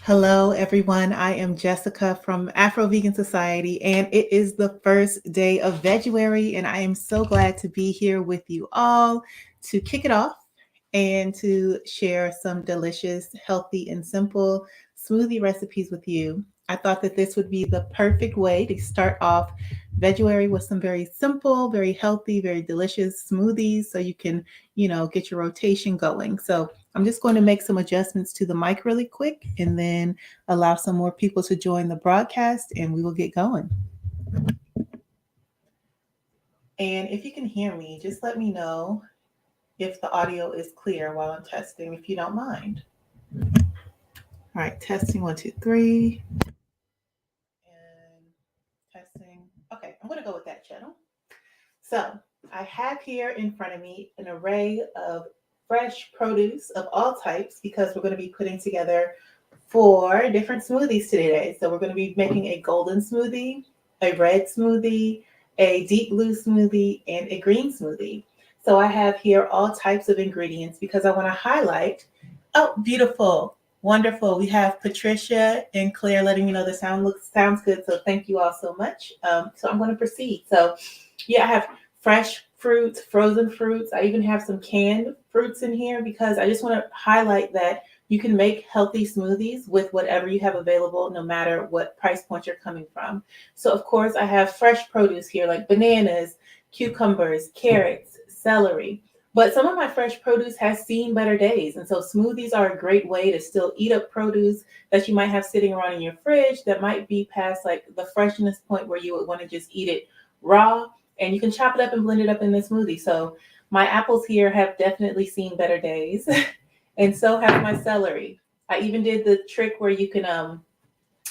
Hello, everyone. I am Jessica from Afro-Vegan Society, and it is the first day of Veguary, and I am so glad to be here with you all to kick it off and to share some delicious, healthy, and simple smoothie recipes with you. I thought that this would be the perfect way to start off Veguary with some very simple, very healthy, very delicious smoothies so you can, get your rotation going. So I'm just going to make some adjustments to the mic really quick and then allow some more people to join the broadcast and we will get going. And if you can hear me, just let me know if the audio is clear while I'm testing, if you don't mind. All right, testing one, two, three, and testing. Okay, I'm going to go with that channel. So I have here in front of me an array of fresh produce of all types because we're going to be putting together four different smoothies today. So we're going to be making a golden smoothie, a red smoothie, a deep blue smoothie, and a green smoothie. So I have here all types of ingredients because I want to highlight. Oh, beautiful. Wonderful. We have Patricia and Claire letting me know the sounds good. So thank you all so much. So I'm going to proceed. So yeah, I have fresh fruits, frozen fruits. I even have some canned fruits in here because I just want to highlight that you can make healthy smoothies with whatever you have available, no matter what price point you're coming from. So of course I have fresh produce here like bananas, cucumbers, carrots, celery. But some of my fresh produce has seen better days. And so smoothies are a great way to still eat up produce that you might have sitting around in your fridge that might be past like the freshness point where you would want to just eat it raw. And you can chop it up and blend it up in the smoothie. So my apples here have definitely seen better days. And so have my celery. I even did the trick where you can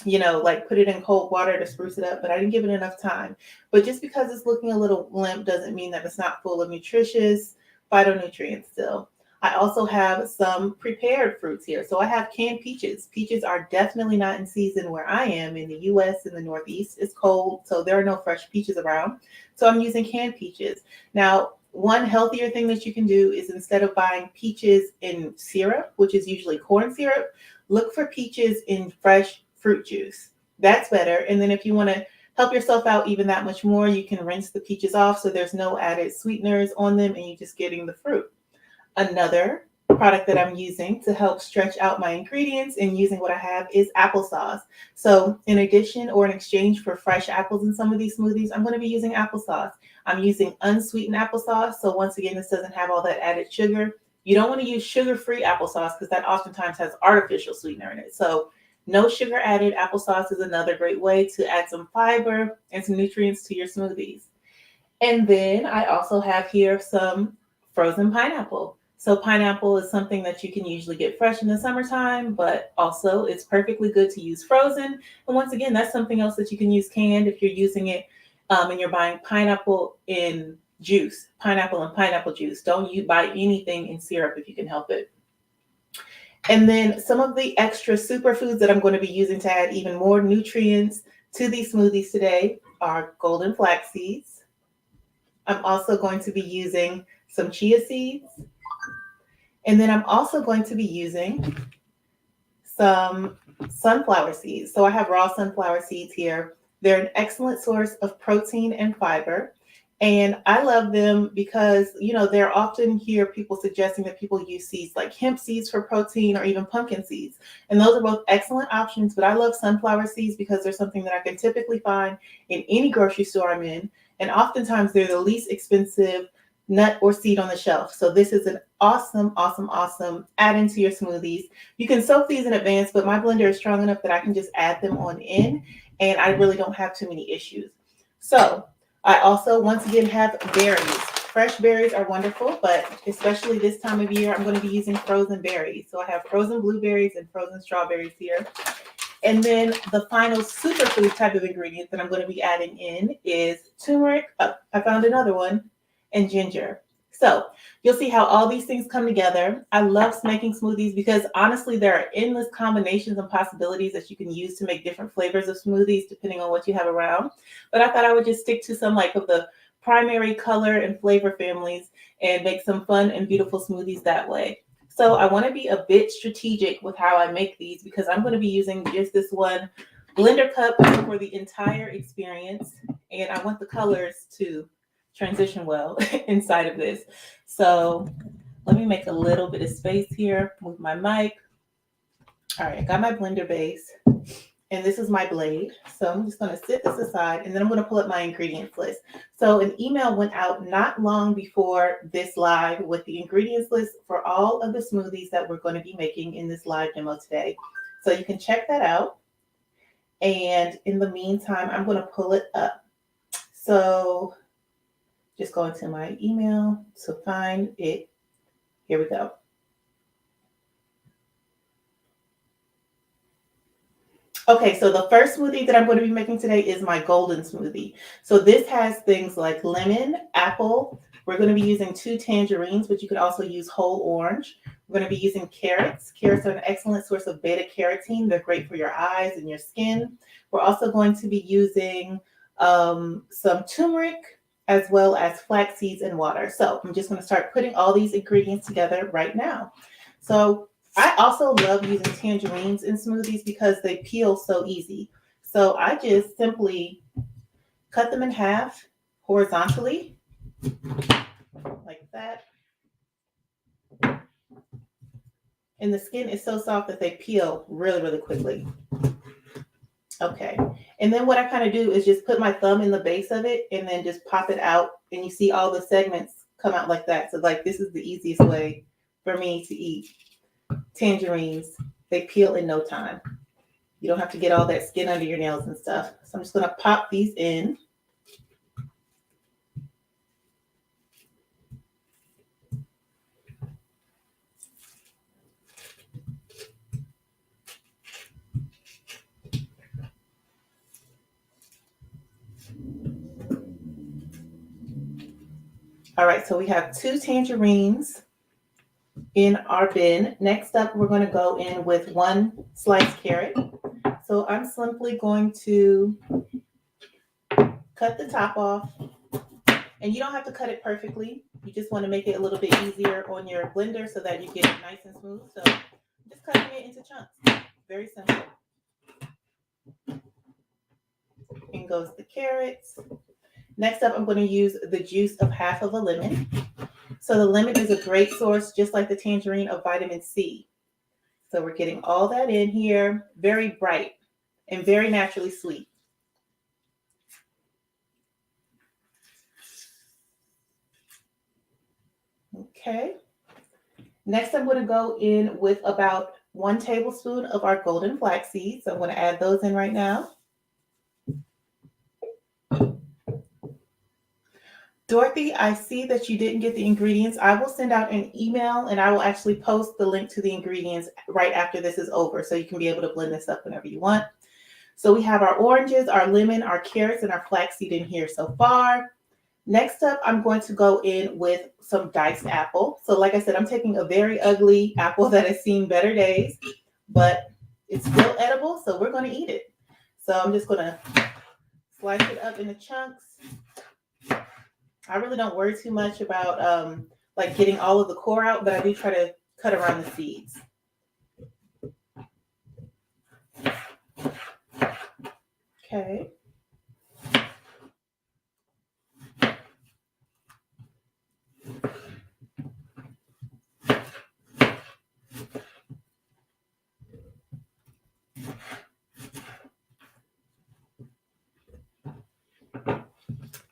like put it in cold water to spruce it up, but I didn't give it enough time. But just because it's looking a little limp doesn't mean that it's not full of nutritious phytonutrients still. I also have some prepared fruits here. So I have canned peaches. Peaches are definitely not in season where I am in the US in the Northeast. It's cold, so there are no fresh peaches around. So I'm using canned peaches. Now, one healthier thing that you can do is instead of buying peaches in syrup, which is usually corn syrup, look for peaches in fresh fruit juice. That's better. And then if you want to help yourself out even that much more, you can rinse the peaches off so there's no added sweeteners on them and you're just getting the fruit. Another product that I'm using to help stretch out my ingredients and using what I have is applesauce. So in addition or in exchange for fresh apples in some of these smoothies, I'm going to be using applesauce. I'm using unsweetened applesauce. So once again, this doesn't have all that added sugar. You don't want to use sugar-free applesauce because that oftentimes has artificial sweetener in it. So no sugar added applesauce is another great way to add some fiber and some nutrients to your smoothies. And then I also have here some frozen pineapple. So pineapple is something that you can usually get fresh in the summertime, but also it's perfectly good to use frozen. And once again, that's something else that you can use canned if you're using it and you're buying pineapple in juice, pineapple and pineapple juice. Don't you buy anything in syrup if you can help it. And then some of the extra superfoods that I'm going to be using to add even more nutrients to these smoothies today are golden flax seeds. I'm also going to be using some chia seeds. And then I'm also going to be using some sunflower seeds. So I have raw sunflower seeds here. They're an excellent source of protein and fiber. And I love them because, they're often hear people suggesting that people use seeds like hemp seeds for protein or even pumpkin seeds. And those are both excellent options, but I love sunflower seeds because they're something that I can typically find in any grocery store I'm in. And oftentimes they're the least expensive nut or seed on the shelf. So this is an awesome, awesome, awesome add-in to your smoothies. You can soak these in advance, but my blender is strong enough that I can just add them on in and I really don't have too many issues. So I also, once again, have berries. Fresh berries are wonderful, but especially this time of year, I'm going to be using frozen berries. So I have frozen blueberries and frozen strawberries here. And then the final superfood type of ingredient that I'm going to be adding in is turmeric. Oh, I found another one, and ginger. So you'll see how all these things come together. I love making smoothies because honestly, there are endless combinations and possibilities that you can use to make different flavors of smoothies depending on what you have around. But I thought I would just stick to some like of the primary color and flavor families and make some fun and beautiful smoothies that way. So I want to be a bit strategic with how I make these because I'm going to be using just this one blender cup for the entire experience. And I want the colors to transition well inside of this. So let me make a little bit of space here, move my mic. All right, I got my blender base. And this is my blade. So I'm just going to sit this aside and then I'm going to pull up my ingredients list. So an email went out not long before this live with the ingredients list for all of the smoothies that we're going to be making in this live demo today. So you can check that out. And in the meantime, I'm going to pull it up. So just go into my email to find it. Here we go. Okay, so the first smoothie that I'm going to be making today is my golden smoothie. So this has things like lemon, apple. We're going to be using 2 tangerines, but you could also use whole orange. We're going to be using carrots. Carrots are an excellent source of beta carotene. They're great for your eyes and your skin. We're also going to be using some turmeric as well as flax seeds and water. So I'm just going to start putting all these ingredients together right now. So I also love using tangerines in smoothies because they peel so easy. So I just simply cut them in half horizontally, like that. And the skin is so soft that they peel really, really quickly. Okay. And then what I kind of do is just put my thumb in the base of it and then just pop it out. And you see all the segments come out like that. So like this is the easiest way for me to eat tangerines. They peel in no time. You don't have to get all that skin under your nails and stuff. So I'm just going to pop these in. All right, so we have 2 tangerines in our bin. Next up, we're going to go in with 1 sliced carrot. So I'm simply going to cut the top off. And you don't have to cut it perfectly. You just want to make it a little bit easier on your blender so that you get it nice and smooth. So just cutting it into chunks. Very simple. In goes the carrots. Next up, I'm going to use the juice of half of a lemon. So the lemon is a great source, just like the tangerine, of vitamin C. So we're getting all that in here. Very bright and very naturally sweet. Okay. Next, I'm going to go in with about 1 tablespoon of our golden flax seeds. So I'm going to add those in right now. Dorothy, I see that you didn't get the ingredients. I will send out an email and I will actually post the link to the ingredients right after this is over. So you can be able to blend this up whenever you want. So we have our oranges, our lemon, our carrots, and our flaxseed in here so far. Next up, I'm going to go in with some diced apple. So like I said, I'm taking a very ugly apple that has seen better days, but it's still edible, so we're going to eat it. So I'm just going to slice it up into chunks. I really don't worry too much about like getting all of the core out, but I do try to cut around the seeds. Okay.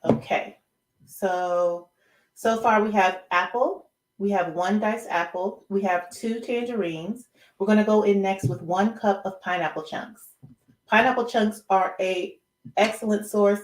Okay. So far we have apple, we have 1 diced apple, we have 2 tangerines. We're going to go in next with 1 cup of pineapple chunks. Pineapple chunks are a excellent source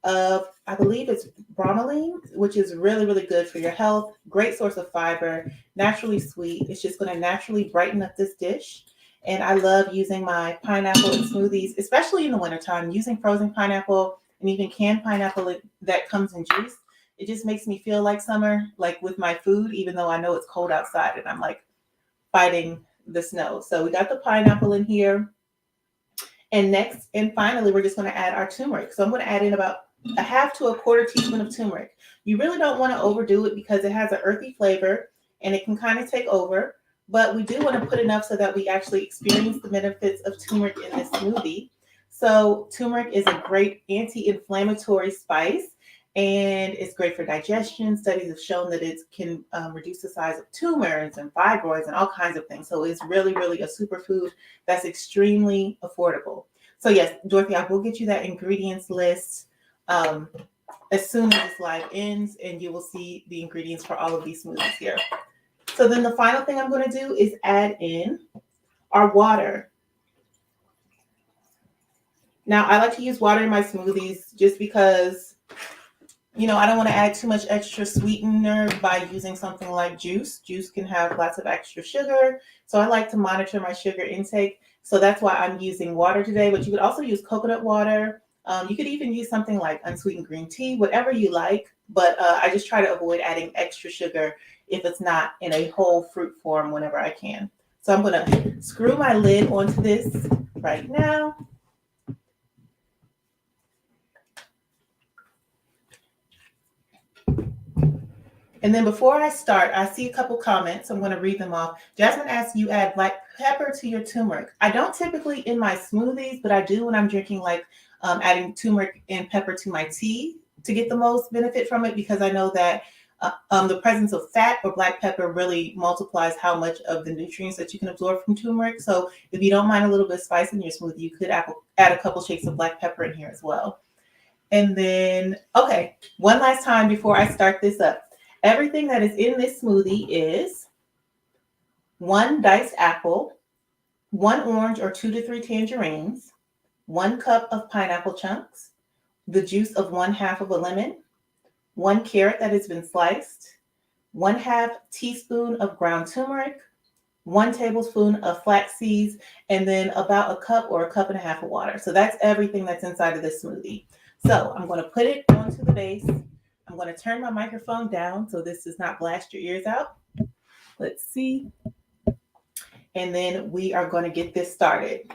of, I believe it's bromelain, which is really, really good for your health. Great source of fiber, naturally sweet. It's just going to naturally brighten up this dish. And I love using my pineapple in smoothies, especially in the wintertime, using frozen pineapple and even canned pineapple that comes in juice. It just makes me feel like summer, like with my food, even though I know it's cold outside and I'm like fighting the snow. So we got the pineapple in here. And next, and finally, we're just going to add our turmeric. So I'm going to add in about a half to a quarter teaspoon of turmeric. You really don't want to overdo it because it has an earthy flavor and it can kind of take over. but we do want to put enough so that we actually experience the benefits of turmeric in this smoothie. So turmeric is a great anti-inflammatory spice, and it's great for digestion. Studies have shown that it can reduce the size of tumors and fibroids and all kinds of things. So it's really, really a superfood that's extremely affordable. So yes, Dorothy, I will get you that ingredients list as soon as this live ends, and you will see the ingredients for all of these smoothies here. So then the final thing I'm going to do is add in our water. Now, I like to use water in my smoothies just because, I don't want to add too much extra sweetener by using something like juice. Juice can have lots of extra sugar. So I like to monitor my sugar intake. So that's why I'm using water today, but you could also use coconut water. You could even use something like unsweetened green tea, whatever you like. But I just try to avoid adding extra sugar if it's not in a whole fruit form whenever I can. So I'm going to screw my lid onto this right now. And then before I start, I see a couple comments. I'm going to read them off. Jasmine asks, you add black pepper to your turmeric. I don't typically in my smoothies, but I do when I'm drinking, like adding turmeric and pepper to my tea to get the most benefit from it, because I know that the presence of fat or black pepper really multiplies how much of the nutrients that you can absorb from turmeric. So if you don't mind a little bit of spice in your smoothie, you could add a couple shakes of black pepper in here as well. And then, okay, one last time before I start this up. Everything that is in this smoothie is 1 diced apple, 1 orange or 2 to 3 tangerines, 1 cup of pineapple chunks, the juice of 1/2 of a lemon, 1 carrot that has been sliced, 1/2 teaspoon of ground turmeric, 1 tablespoon of flax seeds, and then about a cup or a cup and a half of water. So that's everything that's inside of this smoothie. So I'm going to put it onto the base. I'm going to turn my microphone down so this does not blast your ears out. Let's see. And then we are going to get this started.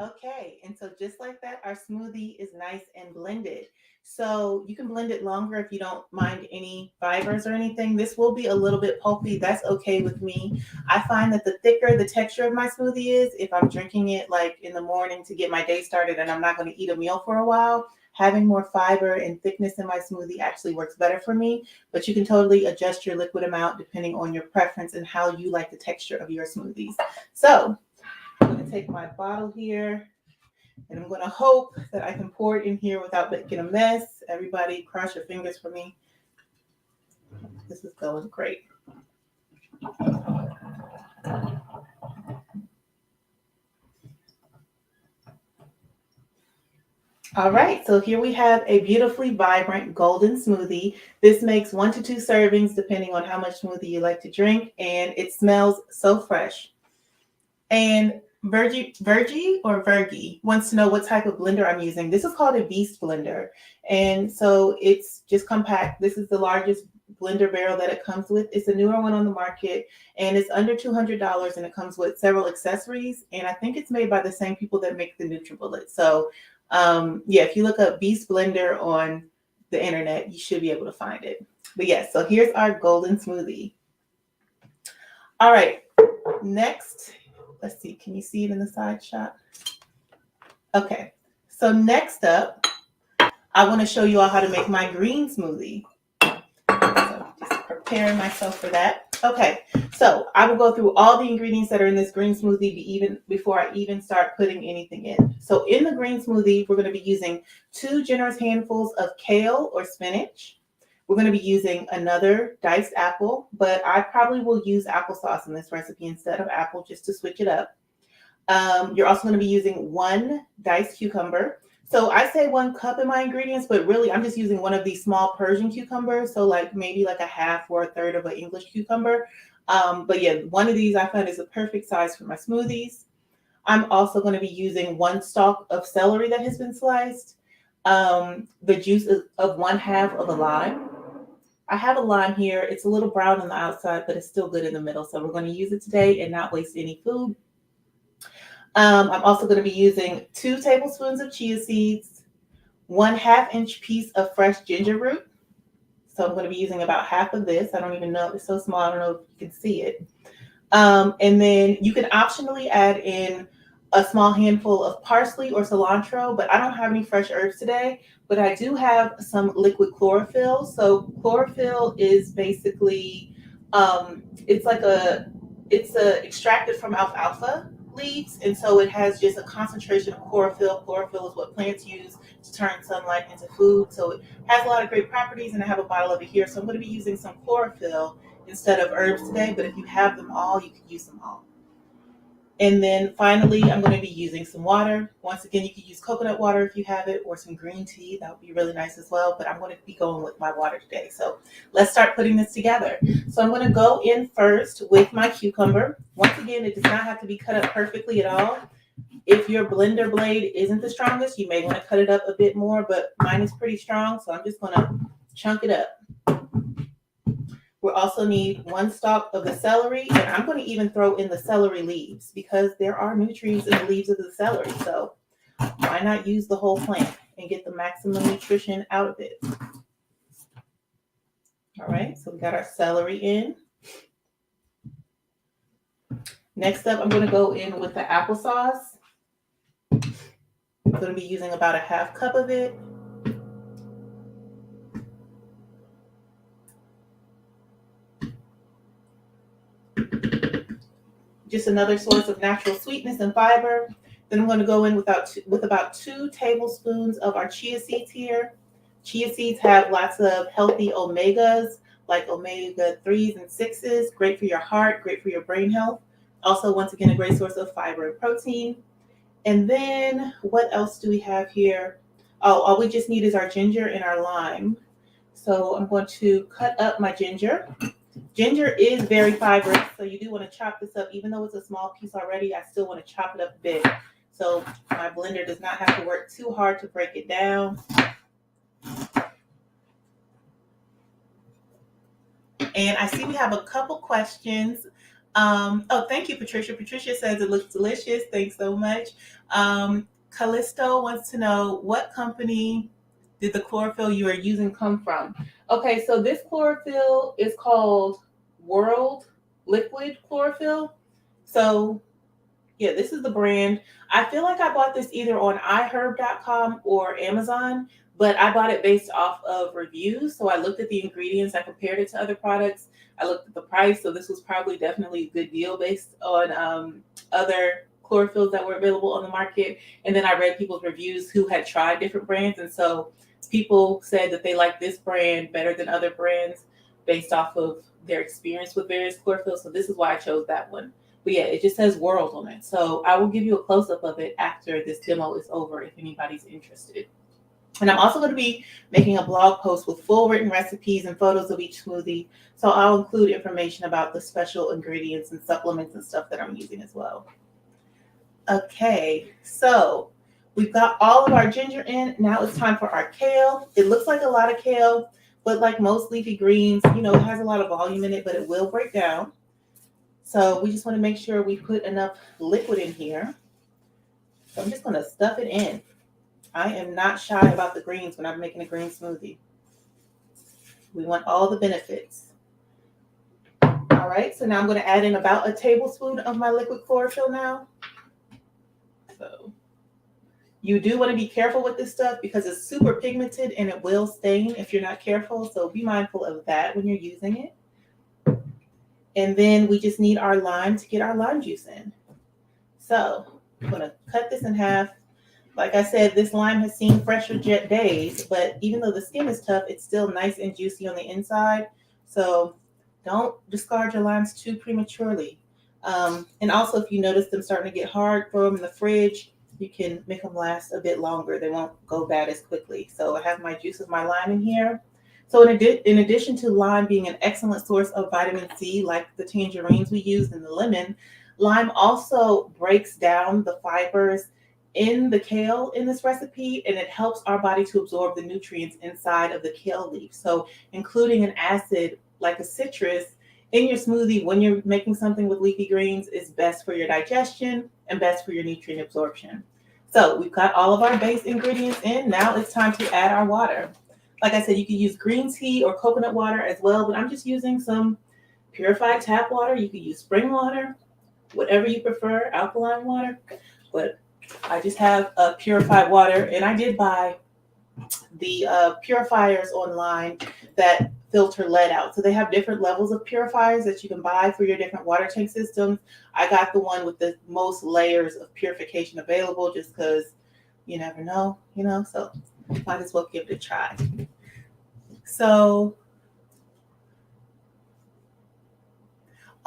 Okay, and so just like that, our smoothie is nice and blended. So you can blend it longer if you don't mind any fibers or anything. This will be a little bit pulpy. That's okay with me. I find that the thicker the texture of my smoothie is, if I'm drinking it like in the morning to get my day started and I'm not going to eat a meal for a while, having more fiber and thickness in my smoothie actually works better for me. But you can totally adjust your liquid amount depending on your preference and how you like the texture of your smoothies. So I'm going to take my bottle here and I'm going to hope that I can pour it in here without making a mess. Everybody cross your fingers for me. This is going great. All right, so here we have a beautifully vibrant golden smoothie. This makes 1 to 2 servings depending on how much smoothie you like to drink, and it smells so fresh. And Vergie wants to know what type of blender I'm using. This is called a Beast blender. And so it's just compact. This is the largest blender barrel that it comes with. It's a newer one on the market and it's under $200 and it comes with several accessories. And I think it's made by the same people that make the NutriBullet. So yeah, if you look up Beast blender on the internet, you should be able to find it. But yes, so here's our golden smoothie. All right, next. Let's see, can you see it in the side shot? Okay, so next up, I want to show you all how to make my green smoothie. So just preparing myself for that. Okay, so I will go through all the ingredients that are in this green smoothie before I even start putting anything in. So in the green smoothie, we're going to be using 2 generous handfuls of kale or spinach. We're going to be using another diced apple, but I probably will use applesauce in this recipe instead of apple just to switch it up. You're also going to be using 1 diced cucumber. So I say 1 cup in my ingredients, but really I'm just using one of these small Persian cucumbers. So like maybe like a half or a third of an English cucumber. But yeah, one of these I find is a perfect size for my smoothies. I'm also going to be using 1 stalk of celery that has been sliced. The juice of 1/2 of a lime. I have a lime here. It's a little brown on the outside, but it's still good in the middle. So we're going to use it today and not waste any food. I'm also going to be using 2 tablespoons of chia seeds, 1/2 inch piece of fresh ginger root. So I'm going to be using about half of this. I don't even know. It's so small. I don't know if you can see it. And then you can optionally add in a small handful of parsley or cilantro, but I don't have any fresh herbs today, but I do have some liquid chlorophyll. So chlorophyll is basically, it's extracted from alfalfa leaves. And so it has just a concentration of chlorophyll. Chlorophyll is what plants use to turn sunlight into food. So it has a lot of great properties, and I have a bottle of it here. So I'm going to be using some chlorophyll instead of herbs today, but if you have them all, you can use them all. And then finally, I'm going to be using some water. Once again, you can use coconut water if you have it, or some green tea. That would be really nice as well, but I'm going to be going with my water today. So let's start putting this together. So I'm going to go in first with my cucumber. Once again, it does not have to be cut up perfectly at all. If your blender blade isn't the strongest, you may want to cut it up a bit more, but mine is pretty strong, so I'm just going to chunk it up. We'll also need 1 stalk of the celery, and I'm going to even throw in the celery leaves because there are nutrients in the leaves of the celery. So why not use the whole plant and get the maximum nutrition out of it? All right, so we got our celery in. Next up, I'm going to go in with the applesauce. I'm going to be using about 1/2 cup of it. Just another source of natural sweetness and fiber. Then I'm going to go in with about 2 tablespoons of our chia seeds here. Chia seeds have lots of healthy omegas, like omega 3s and 6s, great for your heart, great for your brain health. Also, once again, a great source of fiber and protein. And then what else do we have here? Oh, all we just need is our ginger and our lime. So I'm going to cut up my ginger. Ginger is very fibrous, so you do want to chop this up. Even though it's a small piece already, I still want to chop it up big. So my blender does not have to work too hard to break it down. And I see we have a couple questions. Oh, thank you, Patricia. Patricia says it looks delicious. Thanks so much. Callisto wants to know, what company did the chlorophyll you are using come from? Okay, so this chlorophyll is called World Liquid Chlorophyll. So yeah, this is the brand. I feel like I bought this either on iHerb.com or Amazon, but I bought it based off of reviews. So I looked at the ingredients, I compared it to other products, I looked at the price. So this was probably definitely a good deal based on other chlorophylls that were available on the market. And then I read people's reviews who had tried different brands. And so people said that they like this brand better than other brands based off of their experience with various chlorophylls. So this is why I chose that one. But yeah, it just says World on it. So I will give you a close-up of it after this demo is over if anybody's interested. And I'm also going to be making a blog post with full written recipes and photos of each smoothie. So I'll include information about the special ingredients and supplements and stuff that I'm using as well. Okay, so we've got all of our ginger in. Now it's time for our kale. It looks like a lot of kale, but like most leafy greens, you know, it has a lot of volume in it, but it will break down. So we just want to make sure we put enough liquid in here. So I'm just going to stuff it in. I am not shy about the greens when I'm making a green smoothie. We want all the benefits. All right, so now I'm going to add in about a tablespoon of my liquid chlorophyll now. So you do want to be careful with this stuff because it's super pigmented and it will stain if you're not careful. So be mindful of that when you're using it. And then we just need our lime to get our lime juice in. So I'm going to cut this in half. Like I said, this lime has seen fresher jet days, but even though the skin is tough, it's still nice and juicy on the inside. So don't discard your limes too prematurely. And also, if you notice them starting to get hard, throw them in the fridge. You can make them last a bit longer. They won't go bad as quickly. So I have my juice of my lime in here. So in addition to lime being an excellent source of vitamin C, like the tangerines we used and the lemon, lime also breaks down the fibers in the kale in this recipe, and it helps our body to absorb the nutrients inside of the kale leaf. So including an acid like a citrus in your smoothie when you're making something with leafy greens is best for your digestion and best for your nutrient absorption. So we've got all of our base ingredients in. Now it's time to add our water. Like I said, you can use green tea or coconut water as well, but I'm just using some purified tap water. You could use spring water, whatever you prefer, alkaline water. But I just have purified water, and I did buy the purifiers online that filter lead out. So they have different levels of purifiers that you can buy for your different water tank systems. I got the one with the most layers of purification available just because you never know, so might as well give it a try. So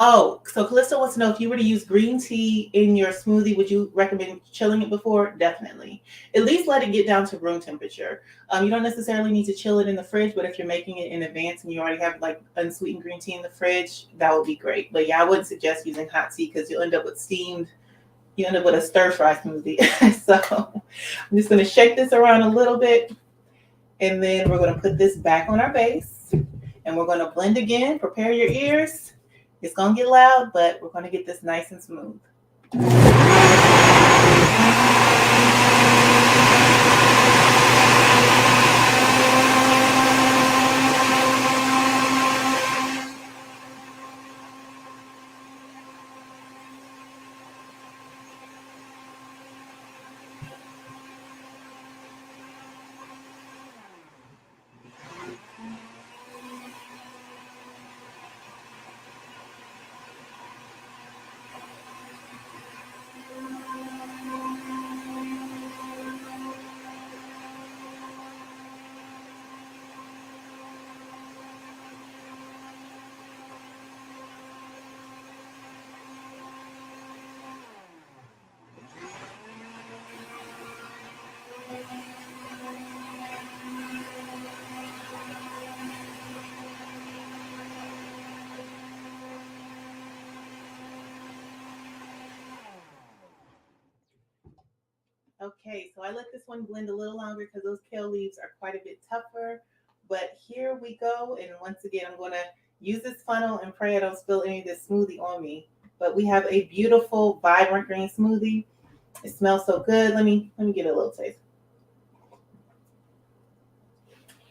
so Callisto wants to know if you were to use green tea in your smoothie, would you recommend chilling it before? Definitely. At least let it get down to room temperature. You don't necessarily need to chill it in the fridge, but if you're making it in advance and you already have like unsweetened green tea in the fridge, that would be great. But yeah, I wouldn't suggest using hot tea because you'll end up with you end up with a stir fry smoothie. So I'm just going to shake this around a little bit, and then we're going to put this back on our base, and we're going to blend again. Prepare your ears. It's going to get loud, but we're going to get this nice and smooth. Okay, so I let this one blend a little longer because those kale leaves are quite a bit tougher. But here we go. And once again, I'm going to use this funnel and pray I don't spill any of this smoothie on me. But we have a beautiful, vibrant green smoothie. It smells so good. Let me get a little taste.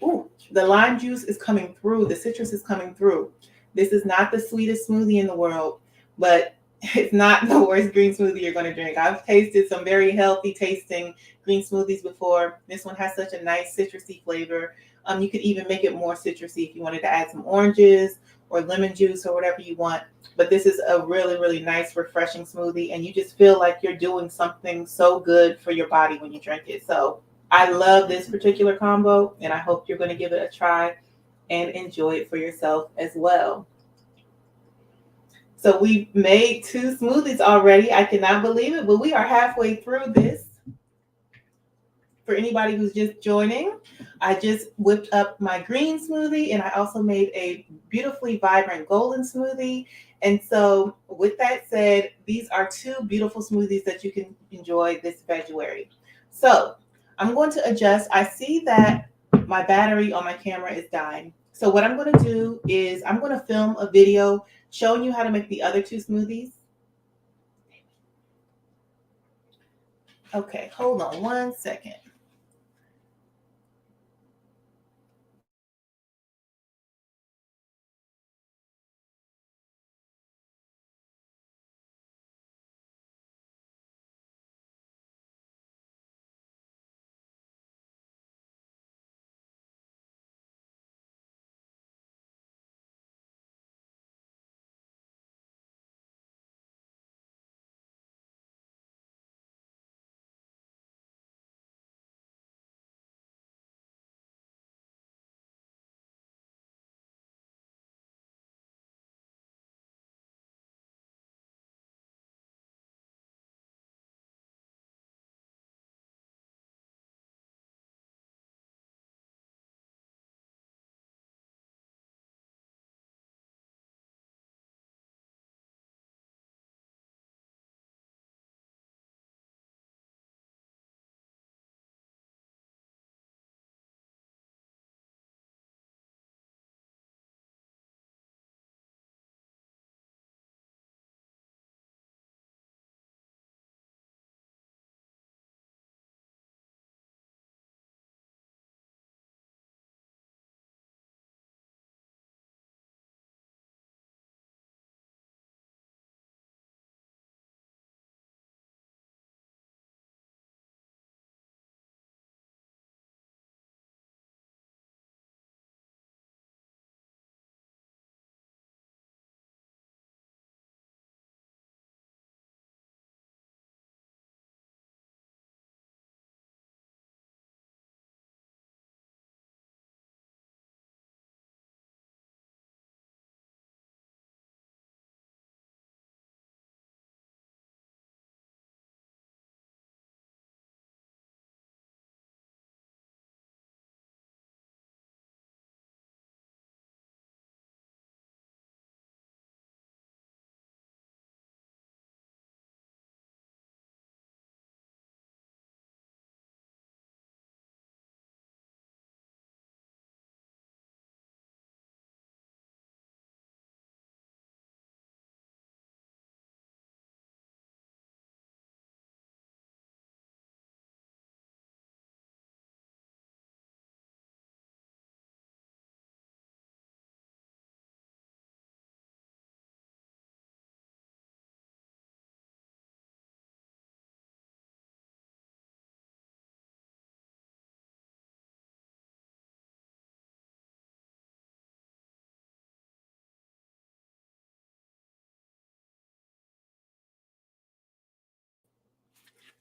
Ooh, the lime juice is coming through. The citrus is coming through. This is not the sweetest smoothie in the world, but it's not the worst green smoothie you're going to drink. I've tasted some very healthy tasting green smoothies before. This one has such a nice citrusy flavor. You could even make it more citrusy if you wanted to add some oranges or lemon juice or whatever you want. But this is a really, really nice, refreshing smoothie, and you just feel like you're doing something so good for your body when you drink it. So I love this particular combo, and I hope you're going to give it a try and enjoy it for yourself as well. So we've made 2 smoothies already. I cannot believe it, but we are halfway through this. For anybody who's just joining, I just whipped up my green smoothie, and I also made a beautifully vibrant golden smoothie. And so with that said, these are 2 beautiful smoothies that you can enjoy this Veguary. So I'm going to adjust. I see that my battery on my camera is dying. So what I'm going to do is I'm going to film a video showing you how to make the other 2 smoothies. Okay, hold on one second.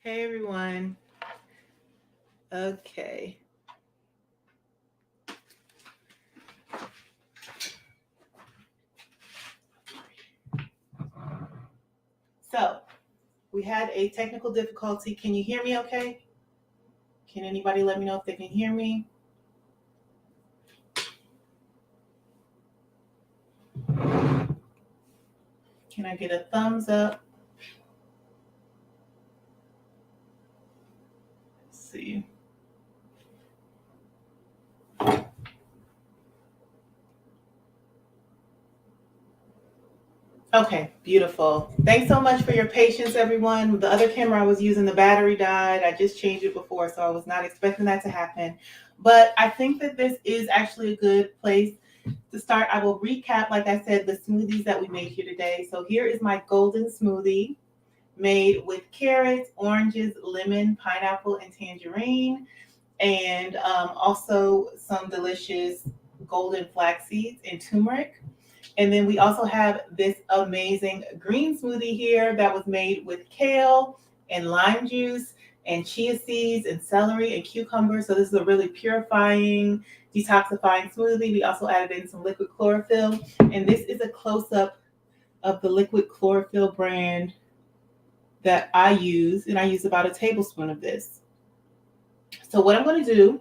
Hey everyone. Okay. So we had a technical difficulty. Can you hear me okay? Can anybody let me know if they can hear me? Can I get a thumbs up? Let's see. Okay, beautiful. Thanks so much for your patience, everyone. The other camera I was using, the battery died. I just changed it before, so I was not expecting that to happen. But I think that this is actually a good place to start. I will recap, like I said, the smoothies that we made here today. So here is my golden smoothie made with carrots, oranges, lemon, pineapple, and tangerine, and also some delicious golden flax seeds and turmeric. And then we also have this amazing green smoothie here that was made with kale and lime juice and chia seeds and celery and cucumber. So this is a really purifying, detoxifying smoothie. We also added in some liquid chlorophyll. And this is a close-up of the liquid chlorophyll brand that I use. And I use about a tablespoon of this. So what I'm going to do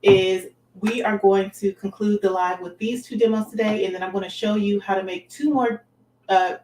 is we are going to conclude the live with these two demos today, and then I'm going to show you how to make two more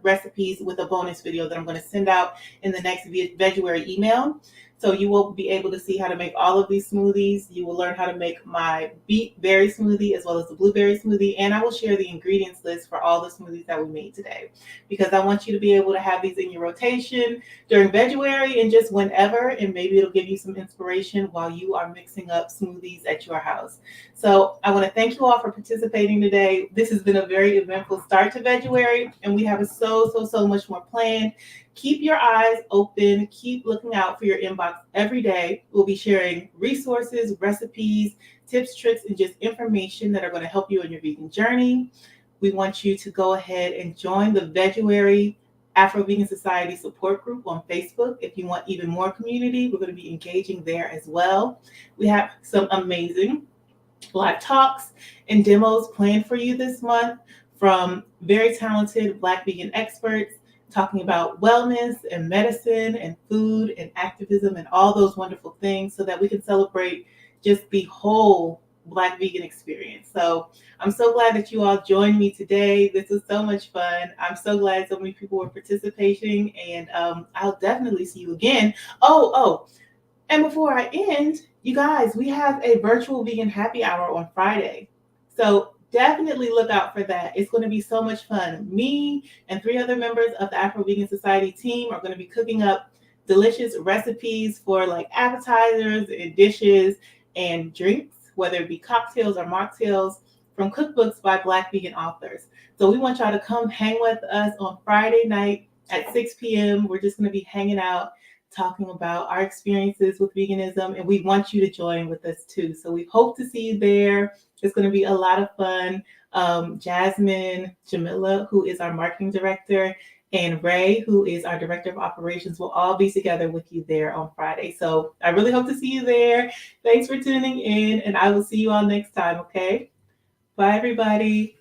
recipes with a bonus video that I'm going to send out in the next Veguary email. So you will be able to see how to make all of these smoothies. You will learn how to make my beet berry smoothie as well as the blueberry smoothie, and I will share the ingredients list for all the smoothies that we made today, because I want you to be able to have these in your rotation during Veguary and just whenever, and maybe it'll give you some inspiration while you are mixing up smoothies at your house. So I want to thank you all for participating today. This has been a very eventful start to Veguary, and we have so much more planned. Keep your eyes open. Keep looking out for your inbox every day. We'll be sharing resources, recipes, tips, tricks, and just information that are going to help you on your vegan journey. We want you to go ahead and join the Veguary Afro-Vegan Society support group on Facebook. If you want even more community, we're going to be engaging there as well. We have some amazing live talks and demos planned for you this month from very talented Black vegan experts talking about wellness and medicine and food and activism and all those wonderful things, so that we can celebrate just the whole Black vegan experience. So I'm so glad that you all joined me today. This was so much fun. I'm so glad so many people were participating, and I'll definitely see you again. And before I end, you guys, we have a virtual vegan happy hour on Friday. So definitely look out for that. It's going to be so much fun. Me and 3 other members of the Afro-Vegan Society team are going to be cooking up delicious recipes for like appetizers and dishes and drinks, whether it be cocktails or mocktails, from cookbooks by Black vegan authors. So we want y'all to come hang with us on Friday night at 6 p.m. We're just going to be hanging out, talking about our experiences with veganism, and we want you to join with us too. So we hope to see you there. It's going to be a lot of fun. Jasmine, Jamila, who is our marketing director, and Ray, who is our director of operations, will all be together with you there on Friday. So I really hope to see you there. Thanks for tuning in, and I will see you all next time, okay? Bye, everybody.